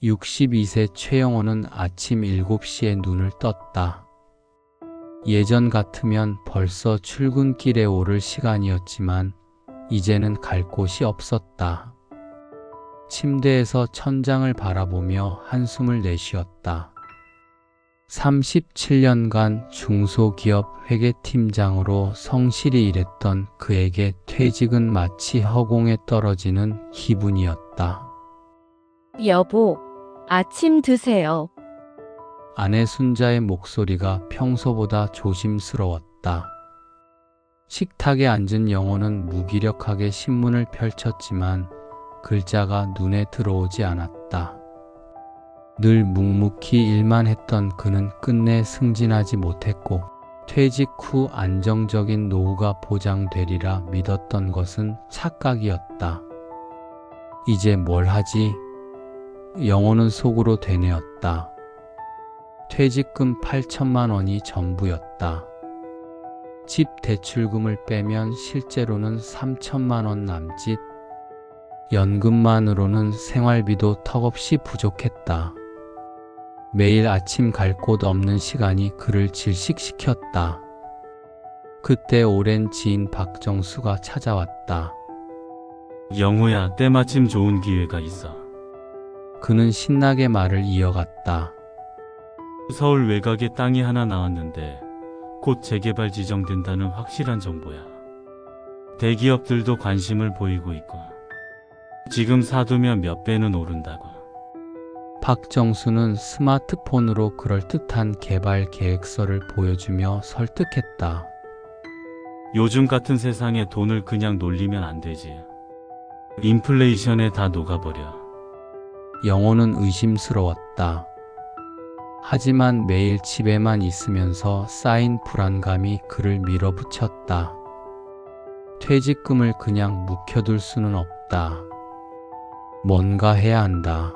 62세 최영호는 아침 7시에 눈을 떴다. 예전 같으면 벌써 출근길에 오를 시간이었지만 이제는 갈 곳이 없었다. 침대에서 천장을 바라보며 한숨을 내쉬었다. 37년간 중소기업 회계팀장으로 성실히 일했던 그에게 퇴직은 마치 허공에 떨어지는 기분이었다. 여보, 아침 드세요. 아내 순자의 목소리가 평소보다 조심스러웠다. 식탁에 앉은 영호는 무기력하게 신문을 펼쳤지만 글자가 눈에 들어오지 않았다. 늘 묵묵히 일만 했던 그는 끝내 승진하지 못했고 퇴직 후 안정적인 노후가 보장되리라 믿었던 것은 착각이었다. 이제 뭘 하지? 영호는 속으로 되뇌었다. 퇴직금 8천만 원이 전부였다. 집 대출금을 빼면 실제로는 3천만 원 남짓. 연금만으로는 생활비도 턱없이 부족했다. 매일 아침 갈 곳 없는 시간이 그를 질식시켰다. 그때 오랜 지인 박정수가 찾아왔다. 영호야, 때마침 좋은 기회가 있어. 그는 신나게 말을 이어갔다. 서울 외곽에 땅이 하나 나왔는데 곧 재개발 지정된다는 확실한 정보야. 대기업들도 관심을 보이고 있고 지금 사두면 몇 배는 오른다고. 박정수는 스마트폰으로 그럴듯한 개발 계획서를 보여주며 설득했다. 요즘 같은 세상에 돈을 그냥 놀리면 안 되지. 인플레이션에 다 녹아버려. 영호는 의심스러웠다. 하지만 매일 집에만 있으면서 쌓인 불안감이 그를 밀어붙였다. 퇴직금을 그냥 묵혀둘 수는 없다. 뭔가 해야 한다.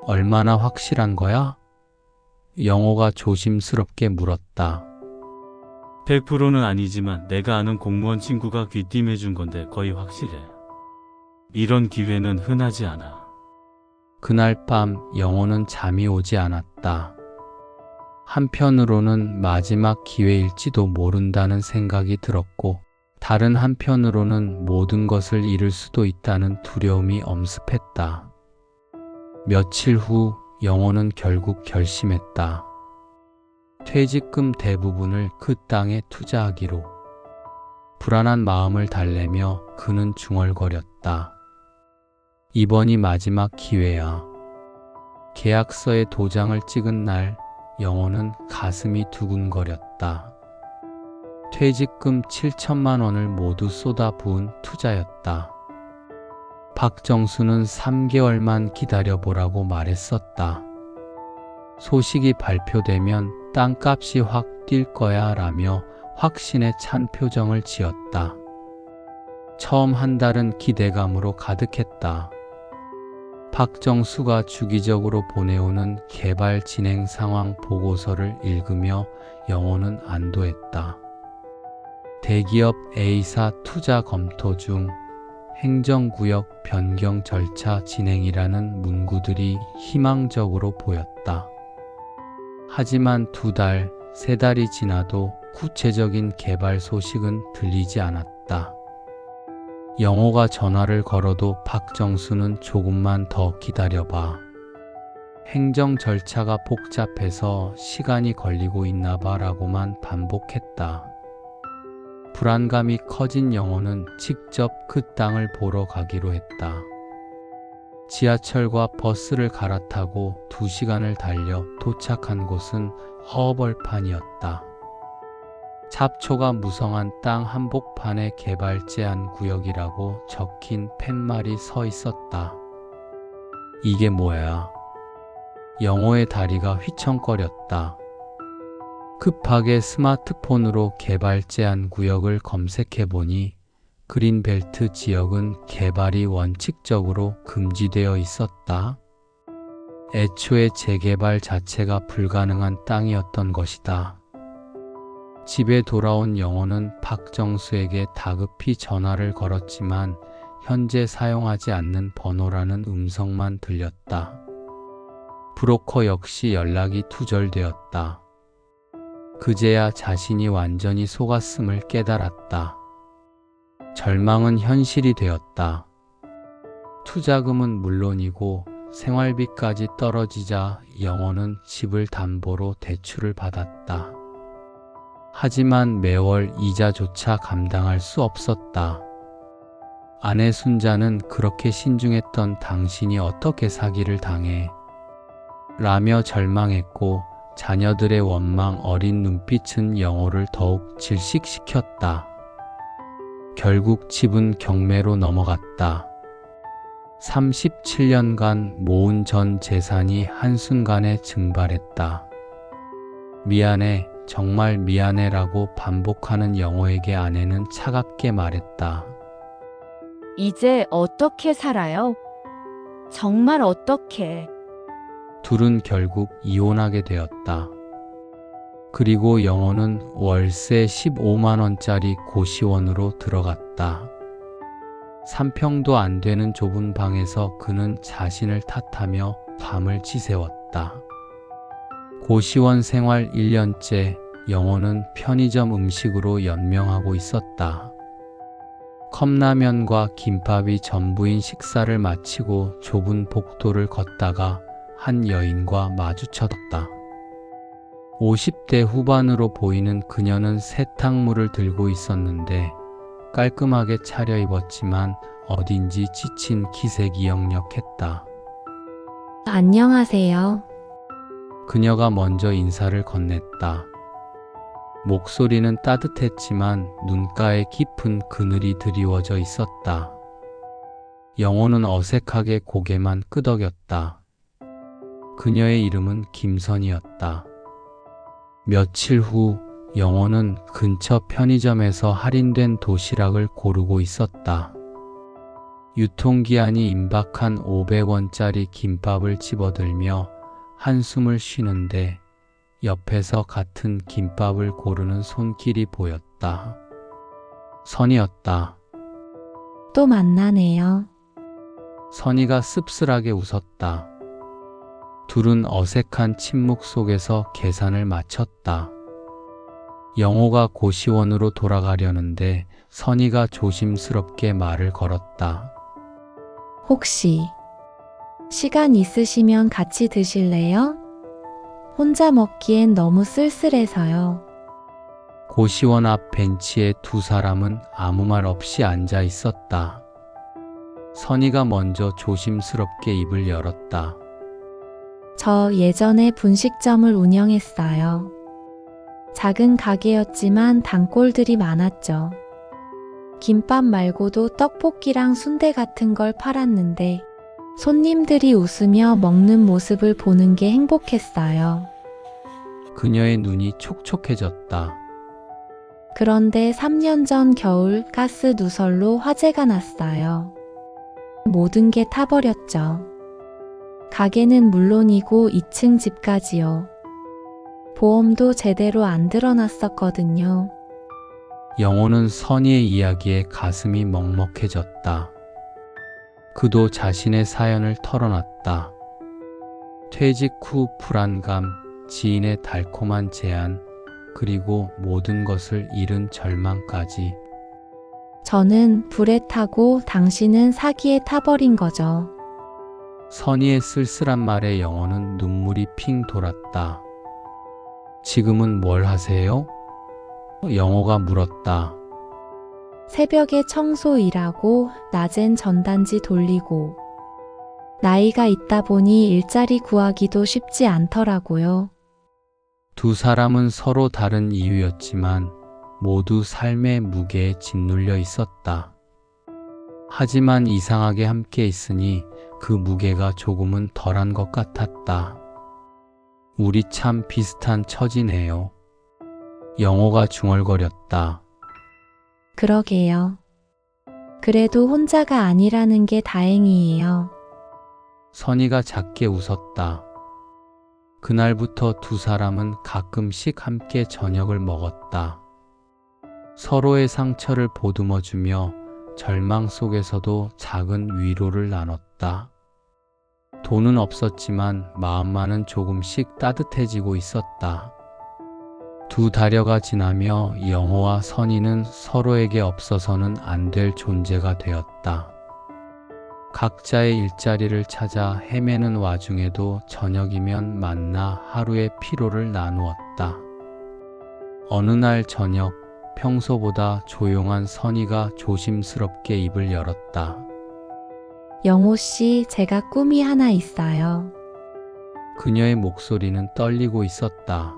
얼마나 확실한 거야? 영호가 조심스럽게 물었다. 100%는 아니지만 내가 아는 공무원 친구가 귀띔해준 건데 거의 확실해. 이런 기회는 흔하지 않아. 그날 밤 영호는 잠이 오지 않았다. 한편으로는 마지막 기회일지도 모른다는 생각이 들었고 다른 한편으로는 모든 것을 잃을 수도 있다는 두려움이 엄습했다. 며칠 후 영호는 결국 결심했다. 퇴직금 대부분을 그 땅에 투자하기로. 불안한 마음을 달래며 그는 중얼거렸다. 이번이 마지막 기회야. 계약서에 도장을 찍은 날 영호는 가슴이 두근거렸다. 퇴직금 7천만 원을 모두 쏟아부은 투자였다. 박정수는 3개월만 기다려보라고 말했었다. 소식이 발표되면 땅값이 확 뛸 거야 라며 확신에 찬 표정을 지었다. 처음 한 달은 기대감으로 가득했다. 박정수가 주기적으로 보내오는 개발 진행 상황 보고서를 읽으며 영호는 안도했다. 대기업 A사 투자 검토 중 행정구역 변경 절차 진행이라는 문구들이 희망적으로 보였다. 하지만 2달, 3달이 지나도 구체적인 개발 소식은 들리지 않았다. 영호가 전화를 걸어도 박정수는 조금만 더 기다려봐. 행정 절차가 복잡해서 시간이 걸리고 있나 봐라고만 반복했다. 불안감이 커진 영호는 직접 그 땅을 보러 가기로 했다. 지하철과 버스를 갈아타고 2시간을 달려 도착한 곳은 허벌판이었다. 잡초가 무성한 땅 한복판에 개발 제한 구역이라고 적힌 팻말이 서 있었다. 이게 뭐야? 영호의 다리가 휘청거렸다. 급하게 스마트폰으로 개발 제한 구역을 검색해보니 그린벨트 지역은 개발이 원칙적으로 금지되어 있었다. 애초에 재개발 자체가 불가능한 땅이었던 것이다. 집에 돌아온 영호는 박정수에게 다급히 전화를 걸었지만 현재 사용하지 않는 번호라는 음성만 들렸다. 브로커 역시 연락이 두절되었다. 그제야 자신이 완전히 속았음을 깨달았다. 절망은 현실이 되었다. 투자금은 물론이고 생활비까지 떨어지자 영호는 집을 담보로 대출을 받았다. 하지만 매월 이자조차 감당할 수 없었다. 아내 순자는 그렇게 신중했던 당신이 어떻게 사기를 당해? 라며 절망했고 자녀들의 원망 어린 눈빛은 영호를 더욱 질식시켰다. 결국 집은 경매로 넘어갔다. 37년간 모은 전 재산이 한순간에 증발했다. 미안해, 정말 미안해라고 반복하는 영호에게 아내는 차갑게 말했다. 이제 어떻게 살아요? 정말 어떻게? 둘은 결국 이혼하게 되었다. 그리고 영호는 월세 15만 원짜리 고시원으로 들어갔다. 3평도 안 되는 좁은 방에서 그는 자신을 탓하며 밤을 지새웠다. 고시원 생활 1년째 영호는 편의점 음식으로 연명하고 있었다. 컵라면과 김밥이 전부인 식사를 마치고 좁은 복도를 걷다가 한 여인과 마주쳤다. 50대 후반으로 보이는 그녀는 세탁물을 들고 있었는데 깔끔하게 차려입었지만 어딘지 지친 기색이 역력했다. 안녕하세요. 그녀가 먼저 인사를 건넸다. 목소리는 따뜻했지만 눈가에 깊은 그늘이 드리워져 있었다. 영호는 어색하게 고개만 끄덕였다. 그녀의 이름은 김선이었다. 며칠 후 영호는 근처 편의점에서 할인된 도시락을 고르고 있었다. 유통기한이 임박한 500원짜리 김밥을 집어들며 한숨을 쉬는데 옆에서 같은 김밥을 고르는 손길이 보였다. 선이었다. 또 만나네요. 선이가 씁쓸하게 웃었다. 둘은 어색한 침묵 속에서 계산을 마쳤다. 영호가 고시원으로 돌아가려는데 선이가 조심스럽게 말을 걸었다. 혹시 시간 있으시면 같이 드실래요? 혼자 먹기엔 너무 쓸쓸해서요. 고시원 앞 벤치에 두 사람은 아무 말 없이 앉아 있었다. 선이가 먼저 조심스럽게 입을 열었다. 저 예전에 분식점을 운영했어요. 작은 가게였지만 단골들이 많았죠. 김밥 말고도 떡볶이랑 순대 같은 걸 팔았는데 손님들이 웃으며 먹는 모습을 보는 게 행복했어요. 그녀의 눈이 촉촉해졌다. 그런데 3년 전 겨울 가스 누설로 화재가 났어요. 모든 게 타버렸죠. 가게는 물론이고 2층 집까지요. 보험도 제대로 안 들어놨었거든요. 영호는 선이의 이야기에 가슴이 먹먹해졌다. 그도 자신의 사연을 털어놨다. 퇴직 후 불안감, 지인의 달콤한 제안, 그리고 모든 것을 잃은 절망까지. 저는 불에 타고 당신은 사기에 타버린 거죠. 선이의 쓸쓸한 말에 영호는 눈물이 핑 돌았다. 지금은 뭘 하세요? 영호가 물었다. 새벽에 청소 일하고 낮엔 전단지 돌리고 나이가 있다 보니 일자리 구하기도 쉽지 않더라고요. 두 사람은 서로 다른 이유였지만 모두 삶의 무게에 짓눌려 있었다. 하지만 이상하게 함께 있으니 그 무게가 조금은 덜한 것 같았다. 우리 참 비슷한 처지네요. 영호가 중얼거렸다. 그러게요. 그래도 혼자가 아니라는 게 다행이에요. 선이가 작게 웃었다. 그날부터 두 사람은 가끔씩 함께 저녁을 먹었다. 서로의 상처를 보듬어주며 절망 속에서도 작은 위로를 나눴다. 돈은 없었지만 마음만은 조금씩 따뜻해지고 있었다. 두 달여가 지나며 영호와 선희는 서로에게 없어서는 안 될 존재가 되었다. 각자의 일자리를 찾아 헤매는 와중에도 저녁이면 만나 하루의 피로를 나누었다. 어느 날 저녁, 평소보다 조용한 선희가 조심스럽게 입을 열었다. 영호 씨, 제가 꿈이 하나 있어요. 그녀의 목소리는 떨리고 있었다.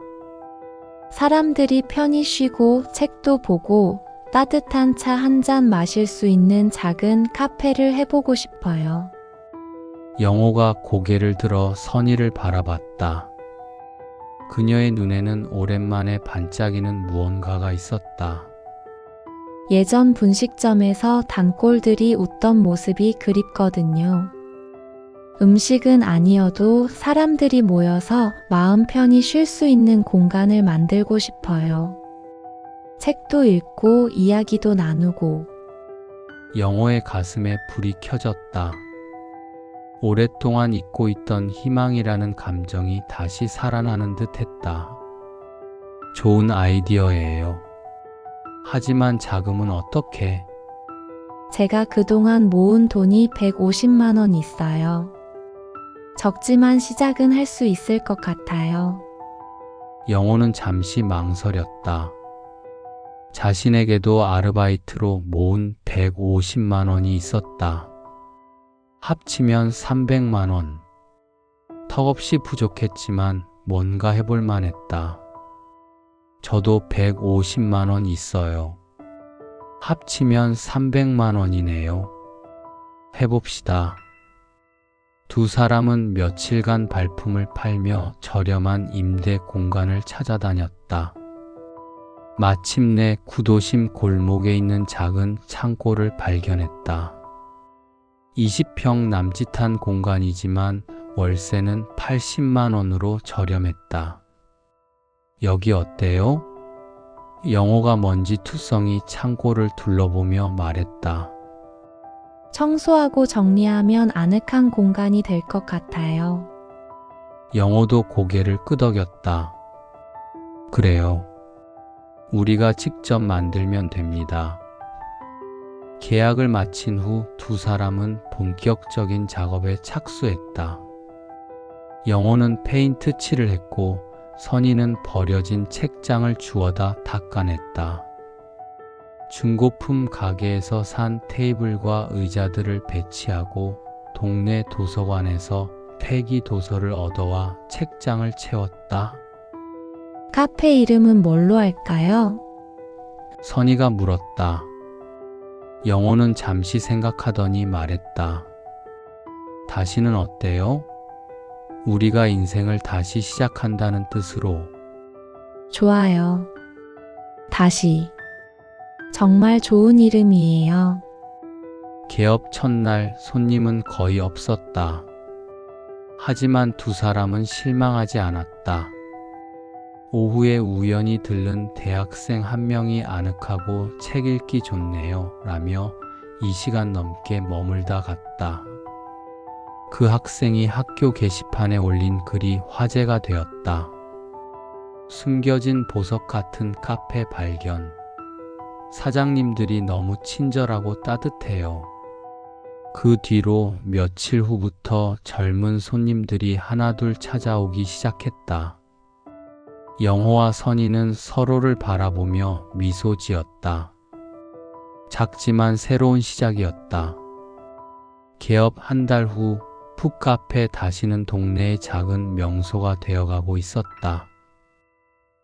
사람들이 편히 쉬고 책도 보고 따뜻한 차 한 잔 마실 수 있는 작은 카페를 해보고 싶어요. 영호가 고개를 들어 선희를 바라봤다. 그녀의 눈에는 오랜만에 반짝이는 무언가가 있었다. 예전 분식점에서 단골들이 웃던 모습이 그립거든요. 음식은 아니어도 사람들이 모여서 마음 편히 쉴 수 있는 공간을 만들고 싶어요. 책도 읽고 이야기도 나누고. 영호의 가슴에 불이 켜졌다. 오랫동안 잊고 있던 희망이라는 감정이 다시 살아나는 듯 했다. 좋은 아이디어예요. 하지만 자금은 어떻게? 제가 그동안 모은 돈이 150만 원 있어요. 적지만 시작은 할 수 있을 것 같아요. 영호는 잠시 망설였다. 자신에게도 아르바이트로 모은 150만 원이 있었다. 합치면 300만 원. 턱없이 부족했지만 뭔가 해볼 만했다. 저도 150만 원 있어요. 합치면 300만 원이네요. 해봅시다. 두 사람은 며칠간 발품을 팔며 저렴한 임대 공간을 찾아다녔다. 마침내 구도심 골목에 있는 작은 창고를 발견했다. 20평 남짓한 공간이지만 월세는 80만 원으로 저렴했다. 여기 어때요? 영호가 먼지투성이 창고를 둘러보며 말했다. 청소하고 정리하면 아늑한 공간이 될 것 같아요. 영호도 고개를 끄덕였다. 그래요. 우리가 직접 만들면 됩니다. 계약을 마친 후 두 사람은 본격적인 작업에 착수했다. 영호는 페인트 칠을 했고 선희는 버려진 책장을 주워다 닦아냈다. 중고품 가게에서 산 테이블과 의자들을 배치하고 동네 도서관에서 폐기 도서를 얻어와 책장을 채웠다. 카페 이름은 뭘로 할까요? 선희가 물었다. 영호는 잠시 생각하더니 말했다. 다시는 어때요? 우리가 인생을 다시 시작한다는 뜻으로. 좋아요. 다시. 정말 좋은 이름이에요. 개업 첫날 손님은 거의 없었다. 하지만 두 사람은 실망하지 않았다. 오후에 우연히 들른 대학생 한 명이 아늑하고 책 읽기 좋네요 라며 2시간 넘게 머물다 갔다. 그 학생이 학교 게시판에 올린 글이 화제가 되었다. 숨겨진 보석 같은 카페 발견. 사장님들이 너무 친절하고 따뜻해요. 그 뒤로 며칠 후부터 젊은 손님들이 하나둘 찾아오기 시작했다. 영호와 선희는 서로를 바라보며 미소 지었다. 작지만 새로운 시작이었다. 개업 한 달 후 풋카페 다시는 동네의 작은 명소가 되어가고 있었다.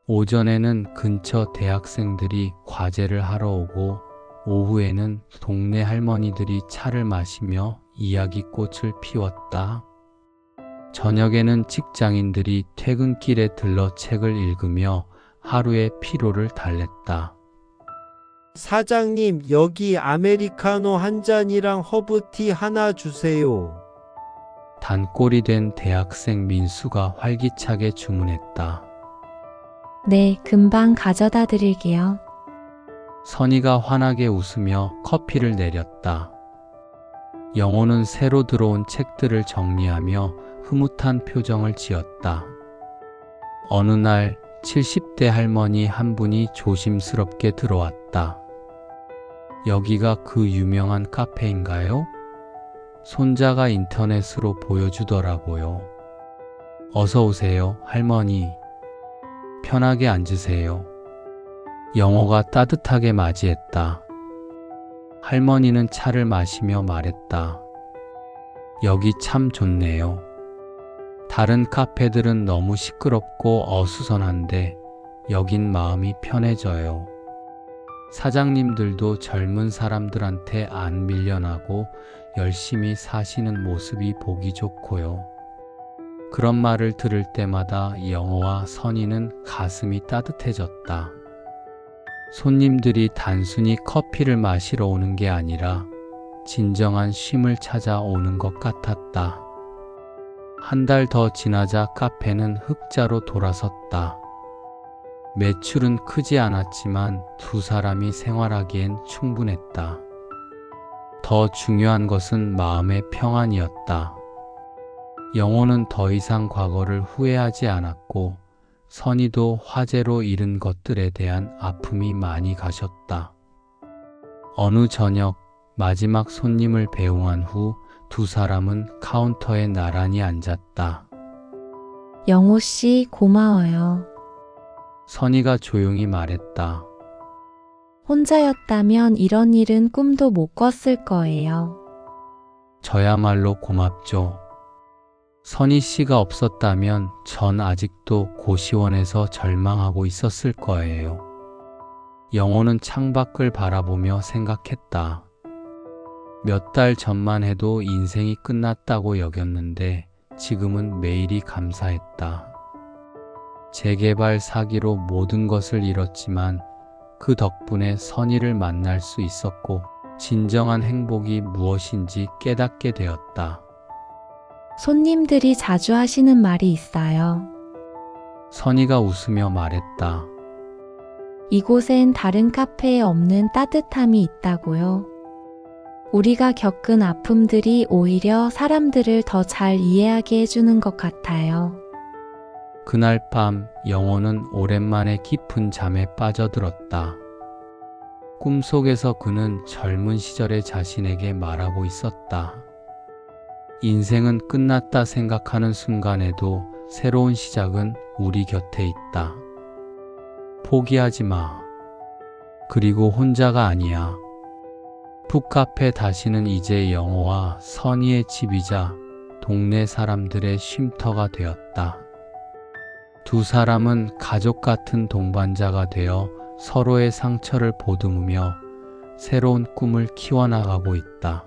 오전에는 근처 대학생들이 과제를 하러 오고 오후에는 동네 할머니들이 차를 마시며 이야기꽃을 피웠다. 저녁에는 직장인들이 퇴근길에 들러 책을 읽으며 하루의 피로를 달랬다. 사장님, 여기 아메리카노 한 잔이랑 허브티 하나 주세요. 단골이 된 대학생 민수가 활기차게 주문했다. 네, 금방 가져다 드릴게요. 선희가 환하게 웃으며 커피를 내렸다. 영호는 새로 들어온 책들을 정리하며 흐뭇한 표정을 지었다. 어느 날 70대 할머니 한 분이 조심스럽게 들어왔다. 여기가 그 유명한 카페인가요? 손자가 인터넷으로 보여주더라고요. 어서 오세요, 할머니. 편하게 앉으세요. 영호가 따뜻하게 맞이했다. 할머니는 차를 마시며 말했다. 여기 참 좋네요. 다른 카페들은 너무 시끄럽고 어수선한데 여긴 마음이 편해져요. 사장님들도 젊은 사람들한테 안 밀려나고 열심히 사시는 모습이 보기 좋고요. 그런 말을 들을 때마다 영호와 선희는 가슴이 따뜻해졌다. 손님들이 단순히 커피를 마시러 오는 게 아니라 진정한 쉼을 찾아 오는 것 같았다. 한 달 더 지나자 카페는 흑자로 돌아섰다. 매출은 크지 않았지만 두 사람이 생활하기엔 충분했다. 더 중요한 것은 마음의 평안이었다. 영호는 더 이상 과거를 후회하지 않았고 선희도 화재로 잃은 것들에 대한 아픔이 많이 가셨다. 어느 저녁 마지막 손님을 배웅한 후 두 사람은 카운터에 나란히 앉았다. 영호 씨, 고마워요. 선희가 조용히 말했다. 혼자였다면 이런 일은 꿈도 못 꿨을 거예요. 저야말로 고맙죠. 선희 씨가 없었다면 전 아직도 고시원에서 절망하고 있었을 거예요. 영호는 창밖을 바라보며 생각했다. 몇 달 전만 해도 인생이 끝났다고 여겼는데 지금은 매일이 감사했다. 재개발 사기로 모든 것을 잃었지만 그 덕분에 선희를 만날 수 있었고 진정한 행복이 무엇인지 깨닫게 되었다. 손님들이 자주 하시는 말이 있어요. 선희가 웃으며 말했다. 이곳엔 다른 카페에 없는 따뜻함이 있다고요. 우리가 겪은 아픔들이 오히려 사람들을 더 잘 이해하게 해주는 것 같아요. 그날 밤 영호는 오랜만에 깊은 잠에 빠져들었다. 꿈속에서 그는 젊은 시절의 자신에게 말하고 있었다. 인생은 끝났다 생각하는 순간에도 새로운 시작은 우리 곁에 있다. 포기하지 마. 그리고 혼자가 아니야. 북카페 다시는 이제 영호와 선희의 집이자 동네 사람들의 쉼터가 되었다. 두 사람은 가족 같은 동반자가 되어 서로의 상처를 보듬으며 새로운 꿈을 키워나가고 있다.